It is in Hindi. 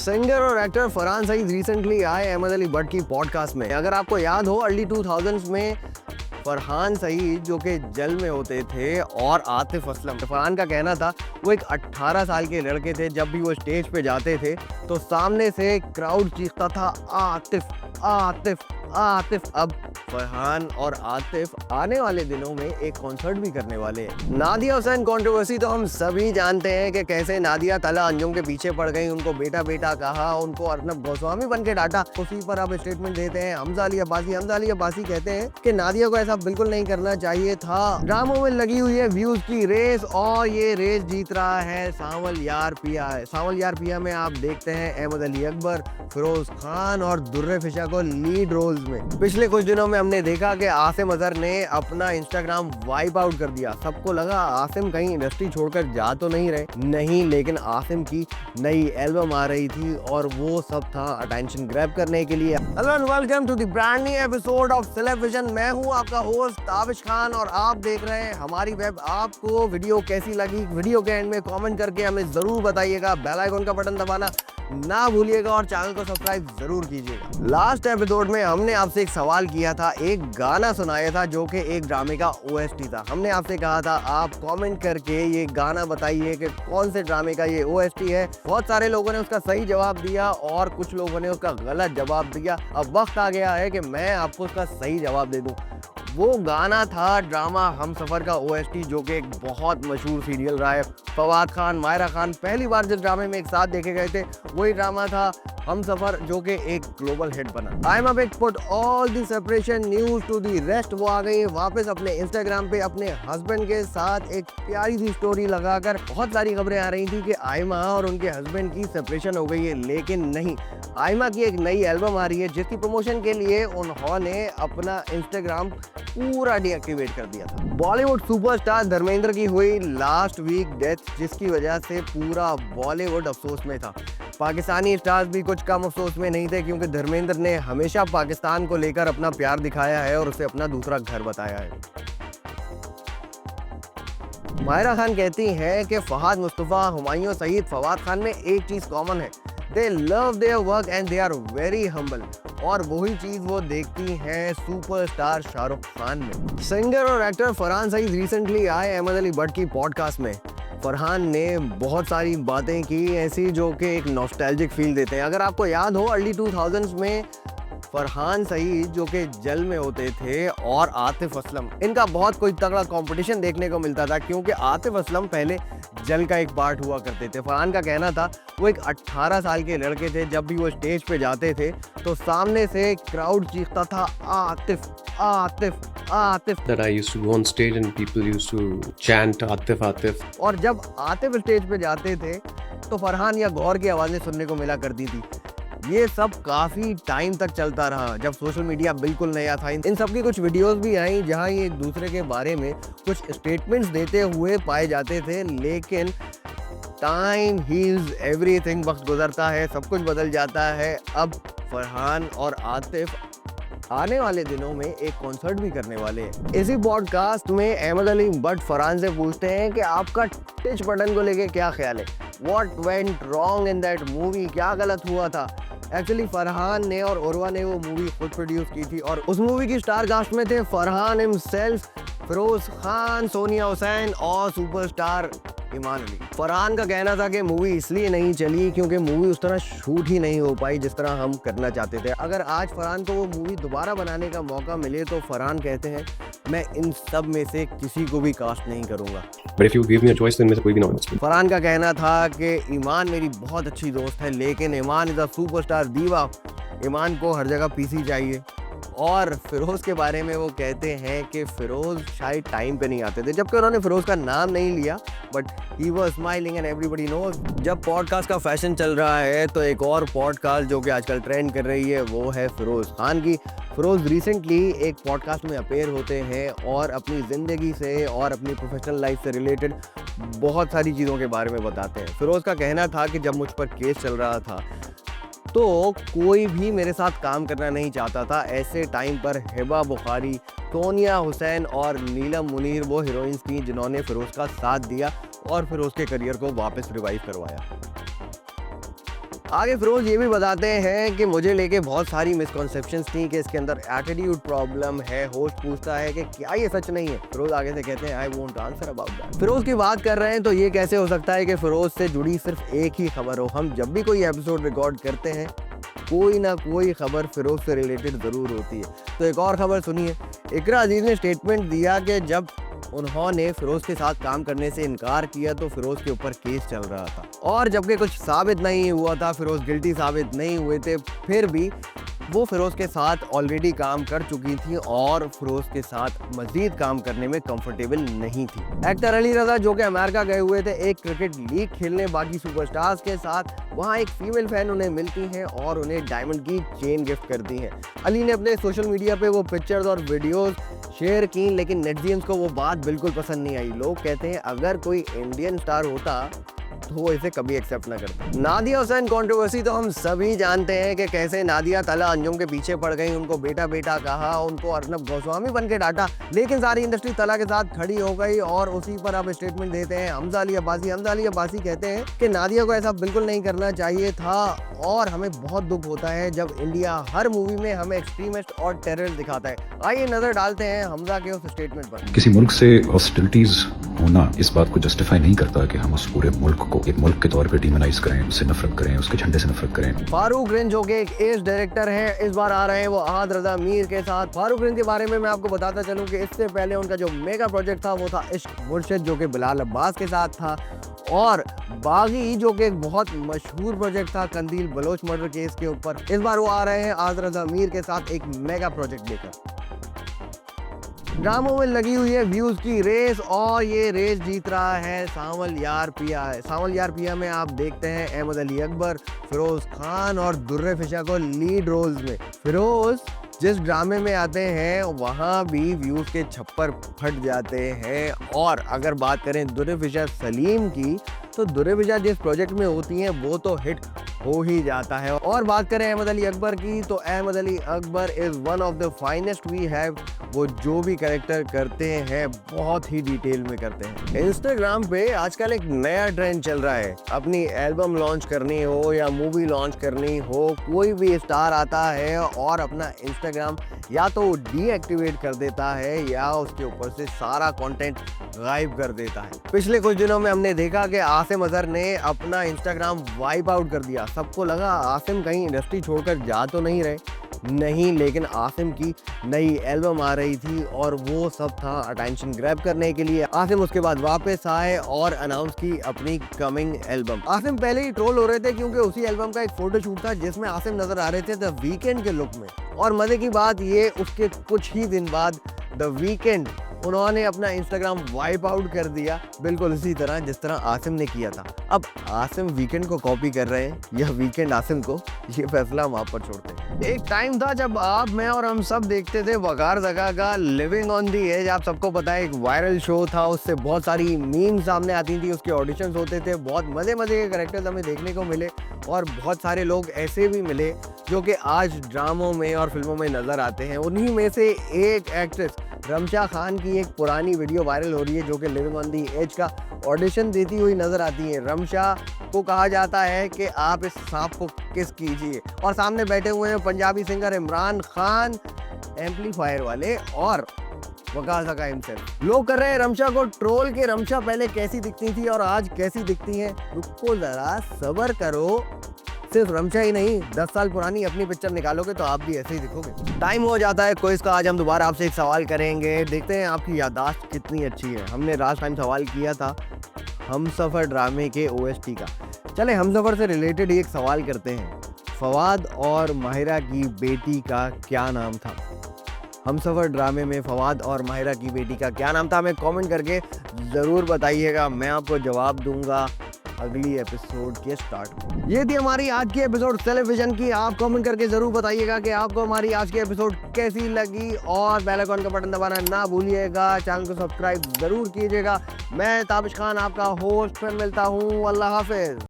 सिंगर और एक्टर फरहान सईद रिसेंटली आए अहमद अली बट की पॉडकास्ट में। अगर आपको याद हो अर्ली 2000s में फरहान सईद जो कि जेल में होते थे और आतिफ असलम, फरहान का कहना था वो एक 18 साल के लड़के थे। जब भी वो स्टेज पे जाते थे तो सामने से क्राउड चीखता था आतिफ आतिफ आतिफ। अब फरहान और आतिफ आने वाले दिनों में एक कॉन्सर्ट भी करने वाले हैं। नादिया हुसैन कंट्रोवर्सी तो हम सभी जानते हैं कि कैसे नादिया तला अंजुम के पीछे पड़ गई, उनको बेटा बेटा कहा, उनको अर्नब गोस्वामी बन के डांटा। उसी पर अब स्टेटमेंट देते हैं हमजा अली अब्बासी कहते हैं कि नादिया को ऐसा बिल्कुल नहीं करना चाहिए था। ड्रामों में लगी हुई है व्यूज की रेस और ये रेस जीत रहा है सांवल यार पिया है। सांवल यार पिया में आप देखते हैं अहमद अली अकबर, फिरोज खान और दुर्रे फिशा को लीड रोल्स में। पिछले कुछ दिनों में हमने देखा कि आसिम अजहर ने अपना इंस्टाग्राम वाइप आउट कर दिया। सबको लगा आसिम कहीं इंडस्ट्री छोड़कर जा तो नहीं रहे, नहीं, लेकिन आसिम की नई एल्बम आ रही थी और वो सब था अटेंशन ग्रैब करने के लिए। Hello and welcome to the brand new episode of celeb vision. मैं हूं आपका होस्ट ताबिश खान और आप देख रहे हैं हमारी वेब। आपको वीडियो कैसी लगी वीडियो के एंड में कमेंट करके हमें जरूर बताइएगा। बेल आइकन का बटन दबाना ना भूलिएगा और चैनल को सब्सक्राइब जरूर कीजिएगा। लास्ट एपिसोड में हमने आपसे एक सवाल किया था, एक गाना सुनाया था जो कि एक ड्रामे का OST था। हमने आपसे कहा था आप कमेंट करके ये गाना बताइए कि कौन से ड्रामे का ये OST है। बहुत सारे लोगों ने उसका सही जवाब दिया और कुछ लोगों ने उसका गलत जवाब दिया। अब वक्त आ गया है कि मैं आपको उसका सही जवाब दे दूं। वो गाना था ड्रामा हमसफर का OST जो कि एक बहुत मशहूर सीरियल रहा है। फवाद खान, मायरा खान पहली बार जिस ड्रामे में एक साथ देखे गए थे वही ड्रामा था हमसफर जो कि एक ग्लोबल हिट बना। I am a put all the separation news to the rest. वो आ गई वापस अपने इंस्टाग्राम पे अपने हस्बैंड के साथ एक प्यारी सी स्टोरी लगाकर। बहुत सारी खबरें आ रही थी कि आयमा और उनके हस्बैंड की सेपरेशन हो गई है, लेकिन नहीं, आयमा की एक नई एल्बम आ रही है जिसकी प्रमोशन के लिए उन्होंने अपना इंस्टाग्राम पूरा डीएक्टिवेट कर दिया था। बॉलीवुड सुपरस्टार धर्मेंद्र की हुई लास्ट वीक डेथ जिसकी वजह से पूरा बॉलीवुड अफसोस में था। पाकिस्तानी स्टार्स भी कुछ कम अफसोस में नहीं थे क्योंकि धर्मेंद्र ने हमेशा पाकिस्तान को लेकर अपना प्यार दिखाया है और उसे अपना दूसरा घर बताया है। मायरा खान कहती हैं कि फहद मुस्तफा, हुमायूं सईद, फवाद खान में एक चीज कॉमन है, they love their work and they are very humble. और वही चीज वो देखती हैं सुपरस्टार शाहरुख खान में। सिंगर और एक्टर फरहान सईद रिसेंटली आए अहमद अली बट की पॉडकास्ट में। फरहान ने बहुत सारी बातें की ऐसी जो कि एक नॉस्टैल्जिक फील देते हैं। अगर आपको याद हो अर्ली 2000s में फरहान सईद जो कि जेल में होते थे और आतिफ असलम, इनका बहुत कोई तगड़ा कंपटीशन देखने को मिलता था क्योंकि आतिफ असलम पहले जेल का एक पार्ट हुआ करते थे। फरहान का कहना था वो एक 18 साल के लड़के थे। जब भी वो स्टेज पे जाते थे तो सामने से क्राउड चीखता था Atif Atif Atif. That I used to go on stage and people used to chant Atif Atif. और जब आतिफ स्टेज पे जाते थे तो फरहान या गौर की आवाज़ें सुनने को मिला करती थी। ये सब काफ़ी टाइम तक चलता रहा जब सोशल मीडिया बिल्कुल नया था। इन सब की कुछ वीडियोस भी आई जहां ये एक दूसरे के बारे में कुछ स्टेटमेंट्स देते हुए पाए जाते थे, लेकिन टाइम हील्स एवरीथिंग। वक्त गुजरता है, सब कुछ बदल जाता है। अब फरहान और आतिफ आने वाले दिनों में एक कॉन्सर्ट भी करने वाले हैं। इसी पॉडकास्ट में अहमद अली बट फरहान से पूछते हैं कि आपका टिच बटन को लेके क्या ख्याल है, what went wrong in that movie, क्या गलत हुआ था। एक्चुअली फरहान ने और उर्वा ने वो मूवी खुद प्रोड्यूस की थी और उस मूवी की स्टार कास्ट में थे फरहान हिमसेल्फ, फिरोज खान, सोनिया हुसैन और सुपरस्टार ईमान अली। फरहान का कहना था कि मूवी इसलिए नहीं चली क्योंकि मूवी उस तरह शूट ही नहीं हो पाई जिस तरह हम करना चाहते थे। अगर आज फरहान को वो मूवी दोबारा बनाने का मौका मिले तो फरहान कहते हैं मैं इन सब में से किसी को भी कास्ट नहीं करूंगा। But if you give me a choice, then मैं से कोई भी ना होना। फरहान का कहना था कि ईमान मेरी बहुत अच्छी दोस्त है लेकिन ईमान इज अ सुपरस्टार दीवा, ईमान को हर जगह पीसी चाहिए। और फिरोज के बारे में वो कहते हैं कि फिरोज शायद टाइम पे नहीं आते थे, जबकि उन्होंने फिरोज का नाम नहीं लिया, but he was smiling and everybody knows. जब पॉडकास्ट का फैशन चल रहा है तो एक और पॉडकास्ट जो कि आजकल ट्रेंड कर रही है वो है फिरोज खान की। फिरोज रिसेंटली एक पॉडकास्ट में अपेयर होते हैं और अपनी ज़िंदगी से और अपनी प्रोफेशनल लाइफ से रिलेटेड बहुत सारी चीज़ों के बारे में बताते हैं। फिरोज का कहना था कि जब मुझ पर केस चल रहा था तो कोई भी मेरे साथ काम करना नहीं चाहता था। ऐसे टाइम पर हिबा बुखारी, सोनिया हुसैन और नीलम मुनीर वो हीरोइंस थी जिन्होंने फिरोज का साथ दिया और फिरोज के करियर को वापस रिवाइव करवाया। आगे फिरोज ये भी बताते हैं कि मुझे लेके बहुत सारी मिसकॉन्सेप्शंस थी कि इसके अंदर एटीट्यूड प्रॉब्लम है। होस्ट पूछता है कि क्या ये सच नहीं है? फिरोज आगे से कहते हैं I won't answer about that. Feroz की बात कर रहे हैं तो ये कैसे हो सकता है कि फिरोज से जुड़ी सिर्फ एक ही खबर हो? हम जब भी कोई एपिसोड रिकॉर्ड करते हैं कोई ना कोई खबर फिरोज से रिलेटेड जरूर होती है। तो एक और खबर सुनिए। इकरा अजीज ने स्टेटमेंट दिया कि जब उन्होंने फिरोज के साथ काम करने से इनकार किया तो फिरोज के ऊपर केस चल रहा था और जबकि कुछ साबित नहीं हुआ था, फिरोज गिल्टी साबित नहीं हुए थे, फिर भी वो फिरोज के साथ ऑलरेडी काम कर चुकी थी और फिरोज के साथ मजीद काम करने में कंफर्टेबल नहीं थी। एक्टर अली रजा जो कि अमेरिका गए हुए थे एक क्रिकेट लीग खेलने बाकी सुपरस्टार्स के साथ, वहाँ एक फीमेल फैन उन्हें मिलती हैं और उन्हें डायमंड की चेन गिफ्ट करती हैं। अली ने अपने सोशल मीडिया पे वो पिक्चर्स और वीडियोस शेयर की, लेकिन नेटिजन्स को वो बात बिल्कुल पसंद नहीं आई। लोग कहते हैं अगर कोई इंडियन स्टार होता तो वो इसे कभी एक्सेप्ट ना करते। नादिया हुसैन कंट्रोवर्सी तो हम सभी जानते हैं कि कैसे नादिया तला अंजुम के पीछे पड़ गई, उनको बेटा बेटा कहा, उनको अर्नब गोस्वामी बन के डांटा, लेकिन सारी इंडस्ट्री तला के साथ खड़ी हो गई और उसी पर अब स्टेटमेंट देते हैं हमजा अली अब्बासी। हमजा अली अब्बासी कहते हैं कि नादिया को ऐसा बिल्कुल नहीं करना चाहिए था और हमें बहुत दुख होता है जब इंडिया हर मूवी में हमें एक्सट्रीमिस्ट और टेररिस्ट दिखाता है। आइए नजर डालते हैं हमजा के उस स्टेटमेंट पर। किसी मुल्क से हॉस्टिलिटीज होना इस बात को जस्टिफाई नहीं करता कि हम उस पूरे मुल्क को एक मुल्क के तौर पे डिमोनाइज करें, उससे नफरत करें, उसके झंडे से नफरत करें। फारूक रिंज जो कि एक एज डायरेक्टर है, इस बार आ रहे हैं वो आहद रजा मीर के साथ। फारूक रिंज के बारे में मैं आपको बताता चलूं कि इससे पहले उनका जो मेगा प्रोजेक्ट था वो था इश्क मुर्शिद जो कि बिलाल अब्बास के साथ था, और बागी जो कि एक बहुत मशहूर प्रोजेक्ट था कंदील बलोच मर्डर केस के ऊपर। इस बार वो आ रहे हैं आहद रजा मीर के साथ एक मेगा प्रोजेक्ट लेकर। ड्रामों में लगी हुई है व्यूज की रेस और ये रेस जीत रहा है सांवल यार पिया है। सांवल यार पिया में आप देखते हैं अहमद अली अकबर, फिरोज खान और दुर्रे फिशा को लीड रोल्स में। फिरोज जिस ड्रामे में आते हैं वहाँ भी व्यूज के छप्पर फट जाते हैं। और अगर बात करें दुर्रे फिशा सलीम की तो दुर्रे फिशा जिस प्रोजेक्ट में होती हैं वो तो हिट हो ही जाता है। और बात करें अहमद अली अकबर की तो Ahmad Ali Akbar is one of the finest we have. वो जो भी कैरेक्टर करते हैं बहुत ही डिटेल में करते हैं। इंस्टाग्राम पे आजकल एक नया ट्रेंड चल रहा है। अपनी एल्बम लॉन्च करनी हो या मूवी लॉन्च करनी हो, कोई भी स्टार आता है और अपना इंस्टाग्राम या तो डीएक्टिवेट कर देता है या उसके ऊपर से सारा कंटेंट गायब कर देता है। पिछले कुछ दिनों में हमने देखा कि आसिम अजहर ने अपना इंस्टाग्राम वाइप आउट कर दिया। सबको लगा आसिम कहीं इंडस्ट्री छोड़कर जा तो नहीं रहे, नहीं, लेकिन आसिम की नई एल्बम आ रही थी और वो सब था अटेंशन ग्रैब करने के लिए। आसिम उसके बाद वापस आए और अनाउंस की अपनी कमिंग एल्बम। आसिम पहले ही ट्रोल हो रहे थे क्योंकि उसी एल्बम का एक फोटो शूट था जिसमें आसिम नजर आ रहे थे द वीकेंड के लुक में। और मजे की बात ये, उसके कुछ ही दिन बाद द वीकेंड उन्होंने अपना इंस्टाग्राम वाइप आउट कर दिया, बिल्कुल इसी तरह जिस तरह आसिम ने किया था। अब आसिम वीकेंड को कॉपी कर रहे हैं या वीकेंड आसिम को, ये फैसला हम आप पर छोड़ते हैं। एक टाइम था जब आप, मैं और हम सब देखते थे वकार जगह का लिविंग ऑन दी एज। आप सबको पता है एक वायरल शो था, उससे बहुत सारी मीम सामने आती थी, उसके ऑडिशंस होते थे, बहुत मजे मजे के कैरेक्टर्स हमें देखने को मिले और बहुत सारे लोग ऐसे भी मिले जो कि आज ड्रामों में और फिल्मों में नजर आते हैं। उन्हीं में से एक एक्ट्रेस रमशा खान की एक पुरानी वीडियो वायरल हो रही है जो कि लिविंग ऑन दी एज का ऑडिशन देती हुई नजर आती है। रमशा को कहा जाता है कि आप इस सांप को किस कीजिए, और सामने बैठे हुए हैं पंजाबी सिंगर इमरान खान, एम्पलीफायर वाले, और वकार जगह हिमसेल्फ। लोग कर रहे हैं रमशा को ट्रोल के रमशा पहले कैसी दिखती थी और आज कैसी दिखती हैं। रुको जरा, सब्र करो। सिर्फ रमशा ही नहीं, 10 साल पुरानी अपनी पिक्चर निकालोगे तो आप भी ऐसे ही दिखोगे। टाइम हो जाता है क्विज का। आज हम दोबारा आपसे एक सवाल करेंगे, देखते हैं आपकी याददाश्त कितनी अच्छी है। हमने लास्ट टाइम सवाल किया था हमसफर ड्रामे के OST का। चले हमसफर से रिलेटेड एक सवाल करते हैं। फवाद और माहिरा की बेटी का क्या नाम था? हमसफर ड्रामे में फवाद और माहिरा की बेटी का क्या नाम था? हमें कमेंट करके ज़रूर बताइएगा, मैं आपको जवाब दूंगा अगली एपिसोड के स्टार्ट में। ये थी हमारी आज की एपिसोड टेलीविजन की। आप कमेंट करके जरूर बताइएगा कि आपको हमारी आज की एपिसोड कैसी लगी, और बेल आइकन का बटन दबाना ना भूलिएगा। चैनल को सब्सक्राइब जरूर कीजिएगा। मैं ताबिश खान आपका होस्ट, फिर मिलता हूँ। अल्लाह हाफिज।